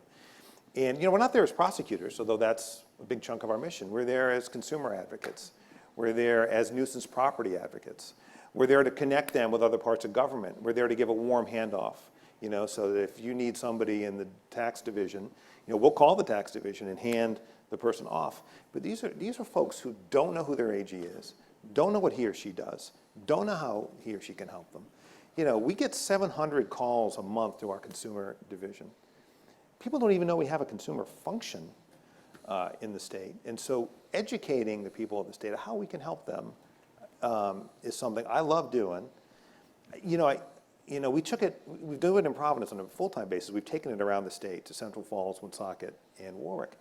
And, you know, we're not there as prosecutors, although that's a big chunk of our mission. We're there as consumer advocates. We're there as nuisance property advocates. We're there to connect them with other parts of government. We're there to give a warm handoff, you know, so that if you need somebody in the tax division, you know, we'll call the tax division and hand the person off. But these are folks who don't know who their AG is, don't know what he or she does, don't know how he or she can help them. You know, we get 700 calls a month to our consumer division. People don't even know we have a consumer function in the state. And so educating the people of the state of how we can help them is something I love doing. We do it in Providence on a full-time basis. We've taken it around the state to Central Falls, Woonsocket, and Warwick.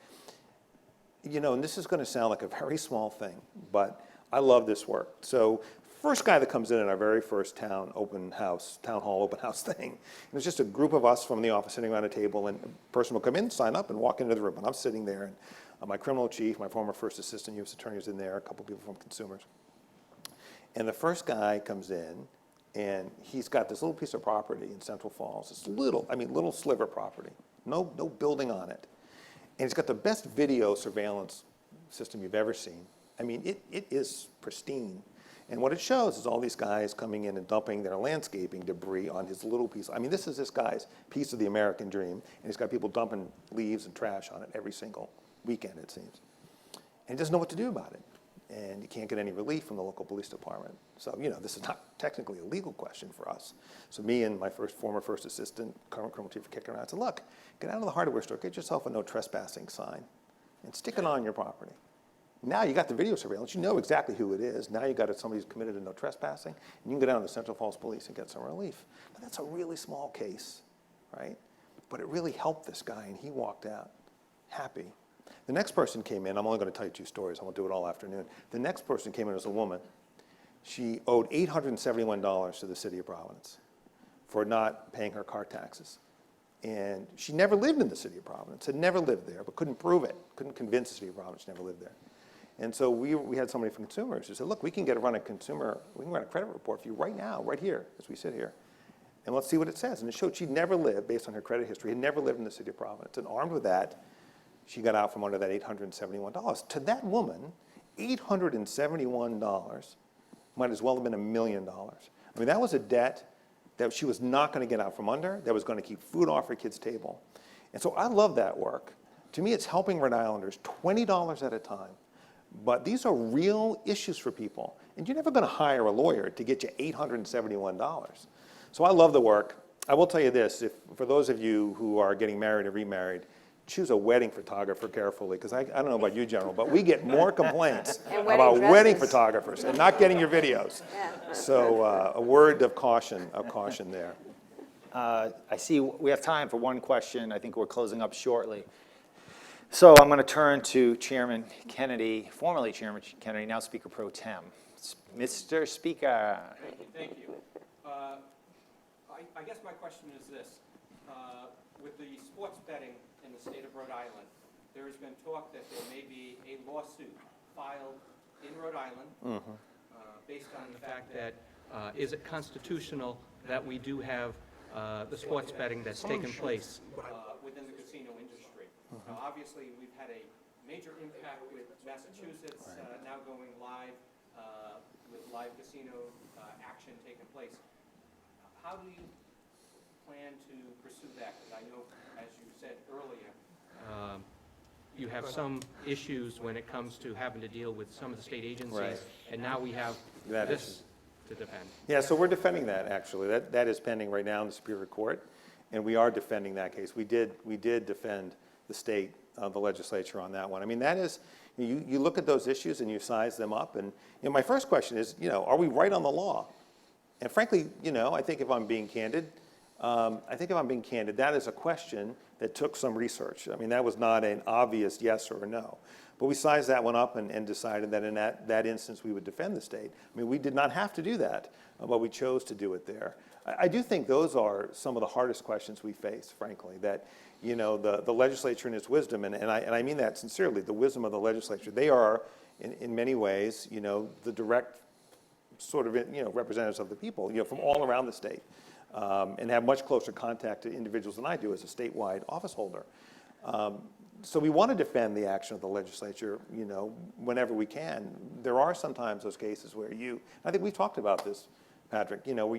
You know, and this is going to sound like a very small thing, but I love this work. So first guy that comes in our very first town hall open house thing, it was just a group of us from the office sitting around a table, and a person will come in, sign up, and walk into the room. And I'm sitting there, and my criminal chief, my former first assistant U.S. attorney is in there, a couple people from consumers. And the first guy comes in, and he's got this little piece of property in Central Falls, this little sliver property, no building on it. And he's got the best video surveillance system you've ever seen. I mean, it is pristine. And what it shows is all these guys coming in and dumping their landscaping debris on his little piece. I mean, this is this guy's piece of the American dream, and he's got people dumping leaves and trash on it every single weekend, it seems. And he doesn't know what to do about it. and you can't get any relief from the local police department. So, this is not technically a legal question for us. So me and my former first assistant, current criminal chief, kicked around and said, look, get out of the hardware store, get yourself a no trespassing sign, and stick it on your property. Now you got the video surveillance, you know exactly who it is. Now you got somebody who's committed a no trespassing, and you can go down to the Central Falls Police and get some relief. But that's a really small case, right? But it really helped this guy, and he walked out happy. The next person came in, I'm only going to tell you 2 stories, I won't do it all afternoon. The next person came in as a woman. She owed $871 to the city of Providence for not paying her car taxes. And she never lived in the city of Providence, had never lived there, but couldn't prove it, couldn't convince the city of Providence she never lived there. And so we had somebody from consumers who said, look, we can run a credit report for you right now, right here, as we sit here. And let's see what it says. And it showed she'd never lived, based on her credit history, had never lived in the city of Providence. And armed with that, she got out from under that $871. To that woman, $871 might as well have been $1 million. I mean, that was a debt that she was not going to get out from under, that was going to keep food off her kid's table. And so I love that work. To me, it's helping Rhode Islanders $20 at a time. But these are real issues for people. And you're never going to hire a lawyer to get you $871. So I love the work. I will tell you this, for those of you who are getting married or remarried, choose a wedding photographer carefully, because I don't know about you, General, but we get more complaints about wedding photographers and not getting your videos. Yeah. So a word of caution there. I see we have time for one question. I think we're closing up shortly. So I'm going to turn to Chairman Kennedy, formerly Chairman Kennedy, now Speaker Pro Tem. Mr. Speaker. Thank you. I guess my question is this. With the sports betting in the state of Rhode Island, there has been talk that there may be a lawsuit filed in Rhode Island based on the fact that is it constitutional that we do have the sports betting that's taken place within the casino industry. Now, obviously, we've had a major impact with Massachusetts now going live with live casino action taking place. How do you plan to pursue that? Because I know, as you said earlier, you have some issues when it comes to having to deal with some of the state agencies, and now we have this to defend. Yeah, so we're defending that, actually. That is pending right now in the Superior Court, and we are defending that case. We did defend the state, the legislature on that one. I mean, that is, you look at those issues and you size them up, and my first question is, are we right on the law? And frankly, I think if I'm being candid, that is a question that took some research. I mean, that was not an obvious yes or a no. But we sized that one up and decided that in that instance we would defend the state. I mean, we did not have to do that, but we chose to do it there. I do think those are some of the hardest questions we face, frankly, that the legislature in its wisdom, and I mean that sincerely, the wisdom of the legislature, they are in many ways, the direct sort of representatives of the people, from all around the state, and have much closer contact to individuals than I do as a statewide office holder. So we want to defend the action of the legislature, whenever we can. There are sometimes those cases where I think we've talked about this, Patrick, where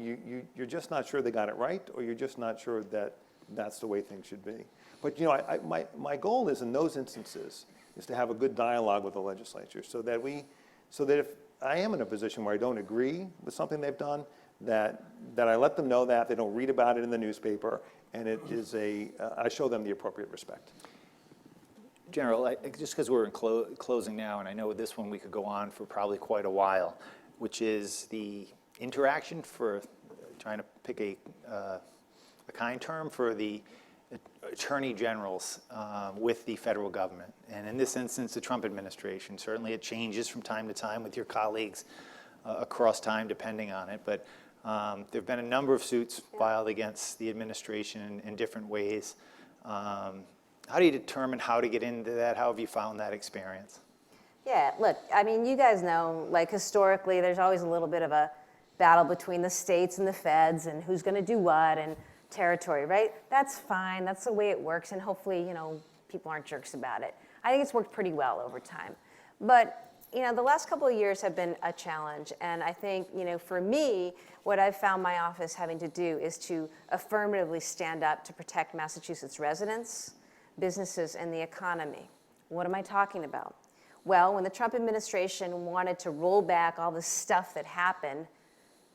you're just not sure they got it right, or you're just not sure that that's the way things should be. But my goal is in those instances is to have a good dialogue with the legislature, so that if I am in a position where I don't agree with something they've done, that I let them know that, they don't read about it in the newspaper, and it is I show them the appropriate respect. General, just because we're in closing now, and I know this one we could go on for probably quite a while, which is the interaction, for trying to pick a kind term, for the attorney generals with the federal government. And in this instance, the Trump administration. Certainly it changes from time to time with your colleagues across time, depending on it. But there have been a number of suits filed against the administration in different ways. How do you determine how to get into that? How have you found that experience? Yeah, look, I mean, you guys know, like historically, there's always a little bit of a battle between the states and the feds and who's going to do what and territory, right? That's fine. That's the way it works. And hopefully, people aren't jerks about it. I think it's worked pretty well over time. But, the last couple of years have been a challenge. And I think, for me, what I've found my office having to do is to affirmatively stand up to protect Massachusetts residents, businesses, and the economy. What am I talking about? Well, when the Trump administration wanted to roll back all the stuff that happened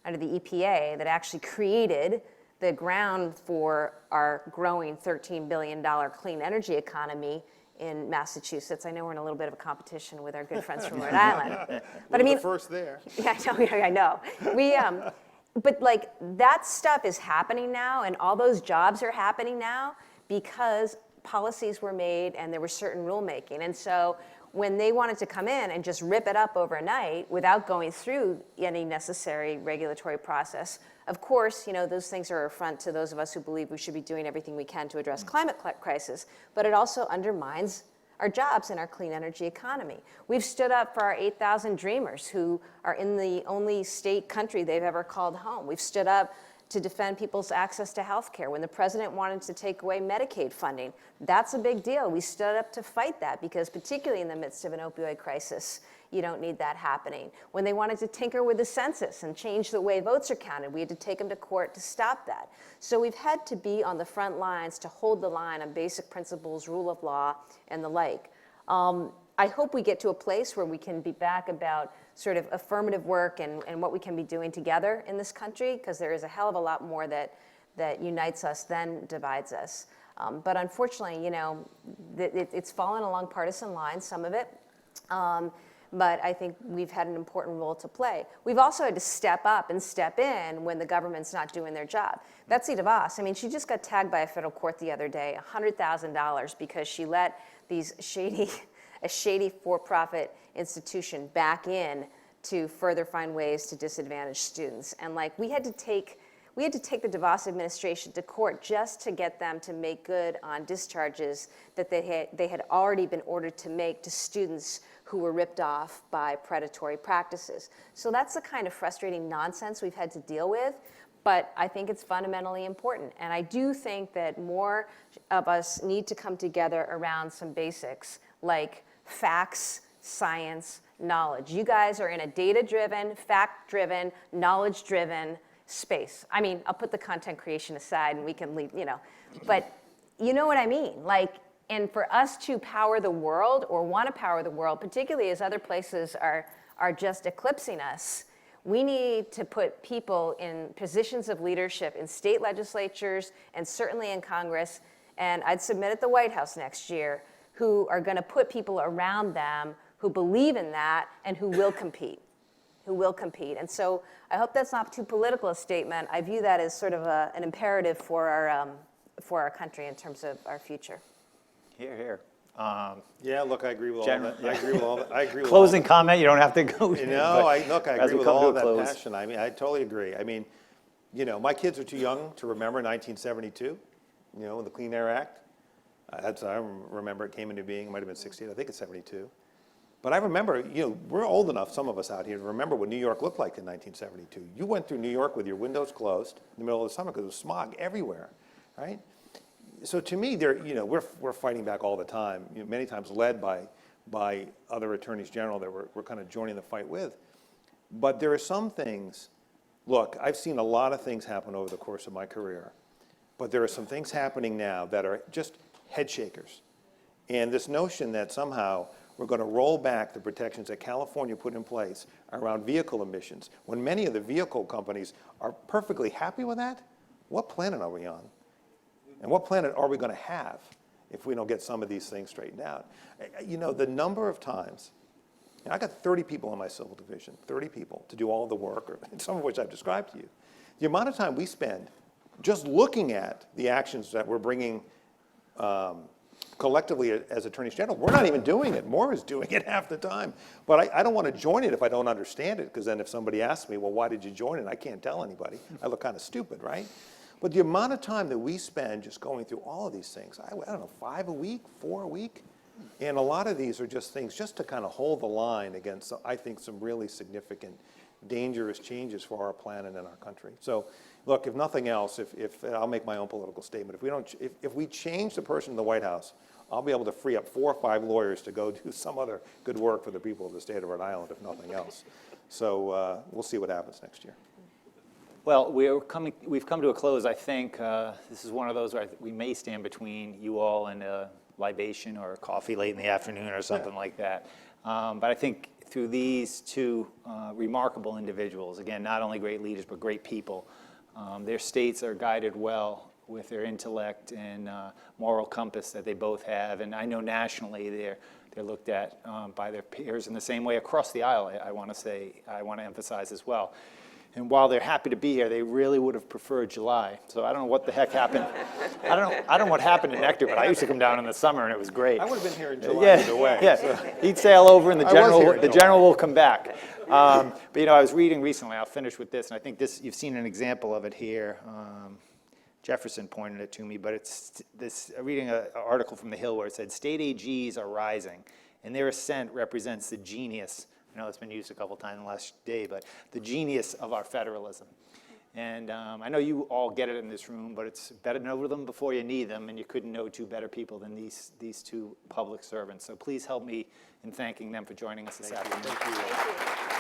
under the EPA that actually created the ground for our growing $13 billion clean energy economy in Massachusetts. I know we're in a little bit of a competition with our good friends from Rhode Island. But I mean, the first there. Yeah, I know. But like that stuff is happening now, and all those jobs are happening now because policies were made and there was certain rulemaking. And so when they wanted to come in and just rip it up overnight without going through any necessary regulatory process, of course, those things are an affront to those of us who believe we should be doing everything we can to address climate crisis, but it also undermines our jobs and our clean energy economy. We've stood up for our 8,000 dreamers who are in the only state country they've ever called home. We've stood up to defend people's access to health care. When the president wanted to take away Medicaid funding, that's a big deal. We stood up to fight that because particularly in the midst of an opioid crisis, you don't need that happening. When they wanted to tinker with the census and change the way votes are counted, we had to take them to court to stop that. So we've had to be on the front lines to hold the line on basic principles, rule of law, and the like. I hope we get to a place where we can be back about sort of affirmative work and what we can be doing together in this country, because there is a hell of a lot more that unites us than divides us. But unfortunately, it's fallen along partisan lines, some of it. But I think we've had an important role to play. We've also had to step up and step in when the government's not doing their job. Betsy DeVos, I mean, she just got tagged by a federal court the other day, $100,000 because she let a shady for-profit institution back in to further find ways to disadvantage students. And like we had to take the DeVos administration to court just to get them to make good on discharges that they had already been ordered to make to students who were ripped off by predatory practices. So that's the kind of frustrating nonsense we've had to deal with, but I think it's fundamentally important. And I do think that more of us need to come together around some basics like facts, science, knowledge. You guys are in a data-driven, fact-driven, knowledge-driven space. I mean, I'll put the content creation aside and we can leave, but you know what I mean? And for us to power the world or want to power the world, particularly as other places are just eclipsing us, we need to put people in positions of leadership in state legislatures and certainly in Congress, and I'd submit at the White House next year, who are going to put people around them who believe in that and who will compete. And so I hope that's not too political a statement. I view that as sort of an imperative for our country in terms of our future. Here, here. Yeah, look, I agree with all that. I agree with all that. I agree with Closing all that. comment, you don't have to go. I agree with all that passion. I mean, I totally agree. I mean, my kids are too young to remember 1972, the Clean Air Act. I remember it came into being, it might have been 68, I think it's 72. But I remember, we're old enough, some of us out here, to remember what New York looked like in 1972. You went through New York with your windows closed in the middle of the summer because there was smog everywhere, right? So to me, we're fighting back all the time, many times led by other attorneys general that we're kind of joining the fight with. But there are some things, look, I've seen a lot of things happen over the course of my career, but there are some things happening now that are just head shakers. And this notion that somehow we're going to roll back the protections that California put in place around vehicle emissions, when many of the vehicle companies are perfectly happy with that, what planet are we on? And what planet are we going to have if we don't get some of these things straightened out? The number of times, I got 30 people in my civil division, 30 people to do all the work, some of which I've described to you. The amount of time we spend just looking at the actions that we're bringing collectively as attorneys general, we're not even doing it. Maura's doing it half the time. But I don't want to join it if I don't understand it, because then if somebody asks me, well, why did you join it? I can't tell anybody. I look kind of stupid, right? But the amount of time that we spend just going through all of these things, I don't know, 5 a week, 4 a week, and a lot of these are just things just to kind of hold the line against, I think, some really significant, dangerous changes for our planet and our country. So, look, if nothing else, if I'll make my own political statement. If we change the person in the White House, I'll be able to free up 4 or 5 lawyers to go do some other good work for the people of the state of Rhode Island, if nothing else. So we'll see what happens next year. Well, we've come to a close. I think this is one of those where we may stand between you all and a libation or coffee late in the afternoon or something like that. But I think through these two remarkable individuals, again, not only great leaders, but great people, their states are guided well with their intellect and moral compass that they both have. And I know nationally they're looked at by their peers in the same way across the aisle, I want to emphasize as well. And while they're happy to be here, they really would have preferred July. So I don't know what the heck happened. I don't know what happened in NECTA, but I used to come down in the summer and it was great. I would have been here in July either way. Yeah, So. he'd sail over and the here in general will come back. But you know, I was reading recently, I'll finish with this, and I think this, you've seen an example of it here. Jefferson pointed it to me, but it's this, reading an article from The Hill where it said, state AGs are rising, and their ascent represents the genius. I know it's been used a couple times in the last day, but the genius of our federalism. And I know you all get it in this room, but it's better to know them before you need them, and you couldn't know two better people than these two public servants. So please help me in thanking them for joining us this afternoon. Thank you.